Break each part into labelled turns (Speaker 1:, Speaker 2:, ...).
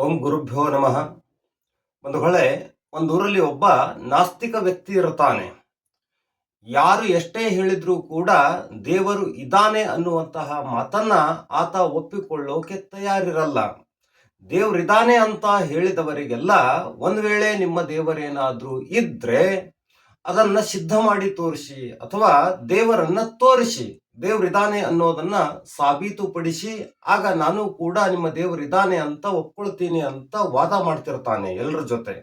Speaker 1: ಓಂ ಗುರುಭ್ಯೋ ನಮಃ. ಬಂಧುಗಳೇ, ಒಂದೂರಲ್ಲಿ ಒಬ್ಬ ನಾಸ್ತಿಕ ವ್ಯಕ್ತಿ ಇರುತ್ತಾನೆ. ಯಾರು ಎಷ್ಟೇ ಹೇಳಿದ್ರೂ ಕೂಡ ದೇವರು ಇದ್ದಾನೆ ಅನ್ನುವಂತಹ ಮಾತನ್ನ ಆತ ಒಪ್ಪಿಕೊಳ್ಳೋಕೆ ತಯಾರಿರಲ್ಲ. ದೇವರಿದ್ದಾನೆ ಅಂತ ಹೇಳಿದವರಿಗೆಲ್ಲ ಒಂದು ವೇಳೆ ನಿಮ್ಮ ದೇವರೇನಾದ್ರೂ ಇದ್ರೆ ಅದನ್ನ ಸಿದ್ಧ ಮಾಡಿ ತೋರಿಸಿ, ಅಥವಾ ದೇವರನ್ನ ತೋರಿಸಿ, ದೇವರಿದ್ದಾನೆ ಅನ್ನೋದನ್ನ ಸಾಬೀತುಪಡಿಸಿ, ಆಗ ನಾನು ಕೂಡ ನಿಮ್ಮ ದೇವರಿದ್ದಾನೆ ಅಂತ ಒಪ್ಕೊಳ್ತೀನಿ ಅಂತ ವಾದ ಮಾಡ್ತಿರ್ತಾನೆ ಎಲ್ಲರ ಜೊತೆ.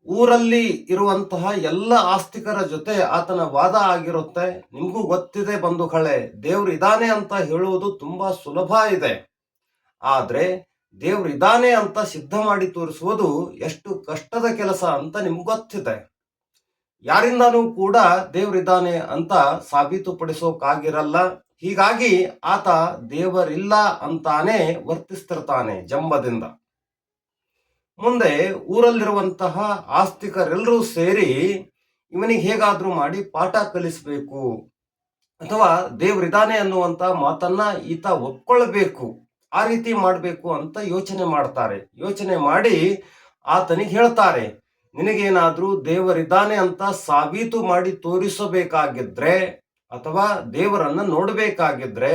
Speaker 1: ಊರಲ್ಲಿ ಇರುವಂತಹ ಎಲ್ಲ ಆಸ್ತಿಕರ ಜೊತೆ ಆತನ ವಾದ ಆಗಿರುತ್ತೆ. ನಿಮಗೂ ಗೊತ್ತಿದೆ ಬಂಧುಗಳೇ, ದೇವರಿದ್ದಾನೆ ಅಂತ ಹೇಳುವುದು ತುಂಬಾ ಸುಲಭ ಇದೆ. ಆದ್ರೆ ದೇವರಿದ್ದಾನೆ ಅಂತ ಸಿದ್ಧ ಮಾಡಿ ತೋರಿಸುವುದು ಎಷ್ಟು ಕಷ್ಟದ ಕೆಲಸ ಅಂತ ನಿಮ್ಗೆ ಗೊತ್ತಿದೆ. ಯಾರಿಂದನೂ ಕೂಡ ದೇವರಿದ್ದಾನೆ ಅಂತ ಸಾಬೀತುಪಡಿಸೋಕಾಗಿರಲ್ಲ. ಹೀಗಾಗಿ ಆತ ದೇವರಿಲ್ಲ ಅಂತಾನೆ ವರ್ತಿಸ್ತಿರ್ತಾನೆ ಜಂಬದಿಂದ. ಮುಂದೆ ಊರಲ್ಲಿರುವಂತಹ ಆಸ್ತಿಕರೆಲ್ಲರೂ ಸೇರಿ ಇವನಿಗೆ ಹೇಗಾದ್ರೂ ಮಾಡಿ ಪಾಠ ಕಲಿಸ್ಬೇಕು, ಅಥವಾ ದೇವರಿದ್ದಾನೆ ಅನ್ನುವಂತ ಮಾತನ್ನ ಈತ ಒಪ್ಕೊಳ್ಬೇಕು, ಆ ರೀತಿ ಮಾಡಬೇಕು ಅಂತ ಯೋಚನೆ ಮಾಡ್ತಾರೆ. ಯೋಚನೆ ಮಾಡಿ ಆತನಿಗೆ ಹೇಳ್ತಾರೆ, ನಿನಗೇನಾದ್ರೂ ದೇವರಿದ್ದಾನೆ ಅಂತ ಸಾಬೀತು ಮಾಡಿ ತೋರಿಸಬೇಕಾಗಿದ್ರೆ, ಅಥವಾ ದೇವರನ್ನ ನೋಡಬೇಕಾಗಿದ್ರೆ,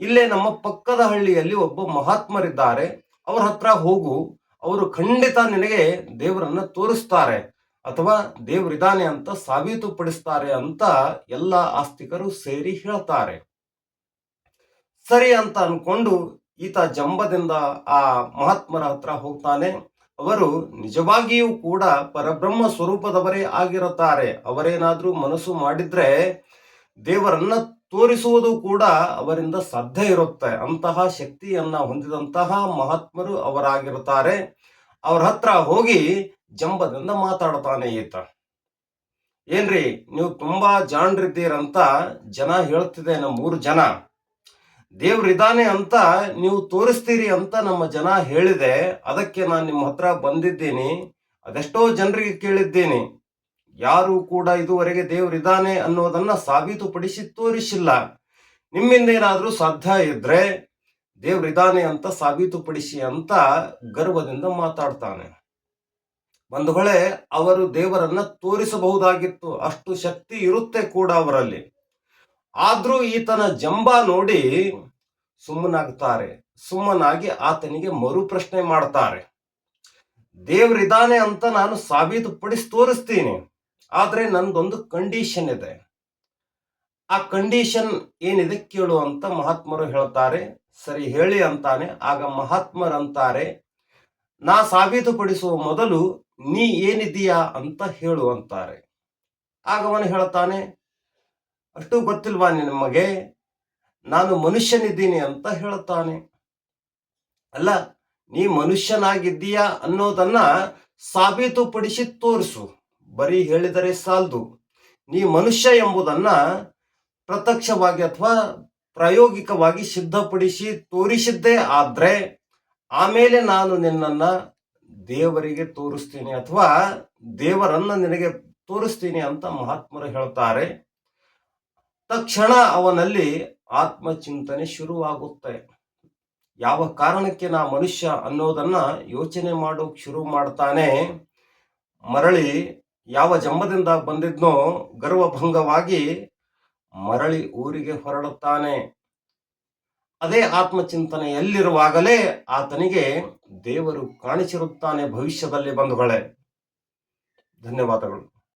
Speaker 1: ಇಲ್ಲೇ ನಮ್ಮ ಪಕ್ಕದ ಹಳ್ಳಿಯಲ್ಲಿ ಒಬ್ಬ ಮಹಾತ್ಮರಿದ್ದಾರೆ, ಅವ್ರ ಹತ್ರ ಹೋಗು, ಅವರು ಖಂಡಿತ ನಿನಗೆ ದೇವರನ್ನ ತೋರಿಸ್ತಾರೆ ಅಥವಾ ದೇವರಿದ್ದಾನೆ ಅಂತ ಸಾಬೀತುಪಡಿಸ್ತಾರೆ ಅಂತ ಎಲ್ಲ ಆಸ್ತಿಕರು ಸೇರಿ ಹೇಳ್ತಾರೆ. ಸರಿ ಅಂತ ಅನ್ಕೊಂಡು ಈತ ಜಂಬದಿಂದ ಆ ಮಹಾತ್ಮರ ಹತ್ರ ಹೋಗ್ತಾನೆ. ಅವರು ನಿಜವಾಗಿಯೂ ಕೂಡ ಪರಬ್ರಹ್ಮ ಸ್ವರೂಪದವರೇ ಆಗಿರುತ್ತಾರೆ. ಅವರೇನಾದ್ರೂ ಮನಸ್ಸು ಮಾಡಿದ್ರೆ ದೇವರನ್ನ ತೋರಿಸುವುದು ಕೂಡ ಅವರಿಂದ ಸಾಧ್ಯ ಇರುತ್ತೆ. ಅಂತಹ ಶಕ್ತಿಯನ್ನ ಹೊಂದಿದಂತಹ ಮಹಾತ್ಮರು ಅವರಾಗಿರುತ್ತಾರೆ. ಅವರ ಹತ್ರ ಹೋಗಿ ಜಂಬದಿಂದ ಮಾತಾಡ್ತಾನೆ ಈತ. ಏನ್ರಿ, ನೀವು ತುಂಬಾ ಜಾಣ್ರಿದ್ದೀರಂತ ಜನ ಹೇಳ್ತಿದೆ, ನಮ್ಮೂರು ಜನ. ದೇವ್ರಿದ್ದಾನೆ ಅಂತ ನೀವು ತೋರಿಸ್ತೀರಿ ಅಂತ ನಮ್ಮ ಜನ ಹೇಳಿದೆ, ಅದಕ್ಕೆ ನಾನು ನಿಮ್ಮ ಹತ್ರ ಬಂದಿದ್ದೀನಿ. ಅದೆಷ್ಟೋ ಜನರಿಗೆ ಕೇಳಿದ್ದೀನಿ, ಯಾರು ಕೂಡ ಇದುವರೆಗೆ ದೇವ್ರಿದ್ದಾನೆ ಅನ್ನೋದನ್ನ ಸಾಬೀತುಪಡಿಸಿ ತೋರಿಸಿಲ್ಲ. ನಿಮ್ಮಿಂದ ಏನಾದ್ರೂ ಸಾಧ್ಯ ಇದ್ರೆ ದೇವ್ರಿದ್ದಾನೆ ಅಂತ ಸಾಬೀತುಪಡಿಸಿ ಅಂತ ಗರ್ವದಿಂದ ಮಾತಾಡ್ತಾನೆ. ಬಂಧುಗಳೇ, ಅವರು ದೇವರನ್ನ ತೋರಿಸಬಹುದಾಗಿತ್ತು, ಅಷ್ಟು ಶಕ್ತಿ ಇರುತ್ತೆ ಕೂಡ ಅವರಲ್ಲಿ. ಆದ್ರೂ ಈತನ ಜಂಬ ನೋಡಿ ಸುಮ್ಮನಾಗ್ತಾರೆ. ಸುಮ್ಮನಾಗಿ ಆತನಿಗೆ ಮರು ಪ್ರಶ್ನೆ ಮಾಡ್ತಾರೆ. ದೇವರಿದ್ದಾನೆ ಅಂತ ನಾನು ಸಾಬೀತುಪಡಿಸಿ ತೋರಿಸ್ತೀನಿ, ಆದ್ರೆ ನಂದೊಂದು ಕಂಡೀಷನ್ ಇದೆ. ಆ ಕಂಡೀಷನ್ ಏನಿದೆ ಕೇಳು ಅಂತ ಮಹಾತ್ಮರು ಹೇಳ್ತಾರೆ. ಸರಿ ಹೇಳಿ ಅಂತಾನೆ. ಆಗ ಮಹಾತ್ಮರಂತಾರೆ, ನಾ ಸಾಬೀತುಪಡಿಸುವ ಮೊದಲು ನೀ ಏನಿದೀಯಾ ಅಂತ ಹೇಳು ಅಂತಾರೆ. ಆಗ ಅವನು ಹೇಳ್ತಾನೆ, ಅಷ್ಟು ಗೊತ್ತಿಲ್ವಾ ನಿಮಗೆ, ನಾನು ಮನುಷ್ಯನಿದ್ದೀನಿ ಅಂತ ಹೇಳ್ತಾನೆ. ಅಲ್ಲ, ನೀ ಮನುಷ್ಯನಾಗಿದ್ದೀಯಾ ಅನ್ನೋದನ್ನ ಸಾಬೀತುಪಡಿಸಿ ತೋರಿಸು. ಬರೀ ಹೇಳಿದರೆ ಸಾಲದು. ನೀ ಮನುಷ್ಯ ಎಂಬುದನ್ನ ಪ್ರತ್ಯಕ್ಷವಾಗಿ ಅಥವಾ ಪ್ರಾಯೋಗಿಕವಾಗಿ ಸಿದ್ಧಪಡಿಸಿ ತೋರಿಸಿದ್ದೇ ಆದ್ರೆ ಆಮೇಲೆ ನಾನು ನಿನ್ನನ್ನ ದೇವರಿಗೆ ತೋರಿಸ್ತೀನಿ, ಅಥವಾ ದೇವರನ್ನ ನಿನಗೆ ತೋರಿಸ್ತೀನಿ ಅಂತ ಮಹಾತ್ಮರು ಹೇಳ್ತಾರೆ. ತಕ್ಷಣ ಅವನಲ್ಲಿ ಆತ್ಮಚಿಂತನೆ ಶುರುವಾಗುತ್ತೆ. ಯಾವ ಕಾರಣಕ್ಕೆ ನಾ ಮನುಷ್ಯ ಅನ್ನೋದನ್ನ ಯೋಚನೆ ಮಾಡೋಕ್ ಶುರು ಮಾಡ್ತಾನೆ. ಮರಳಿ ಯಾವ ಜಂಬದಿಂದ ಬಂದಿದ್ನೋ ಗರ್ವಭಂಗವಾಗಿ ಮರಳಿ ಊರಿಗೆ ಹೊರಡುತ್ತಾನೆ. ಅದೇ ಆತ್ಮಚಿಂತನೆಯಲ್ಲಿರುವಾಗಲೇ ಆತನಿಗೆ ದೇವರು ಕಾಣಿಸಿರುತ್ತಾನೆ ಭವಿಷ್ಯದಲ್ಲಿ. ಬಂಧುಗಳೇ, ಧನ್ಯವಾದಗಳು.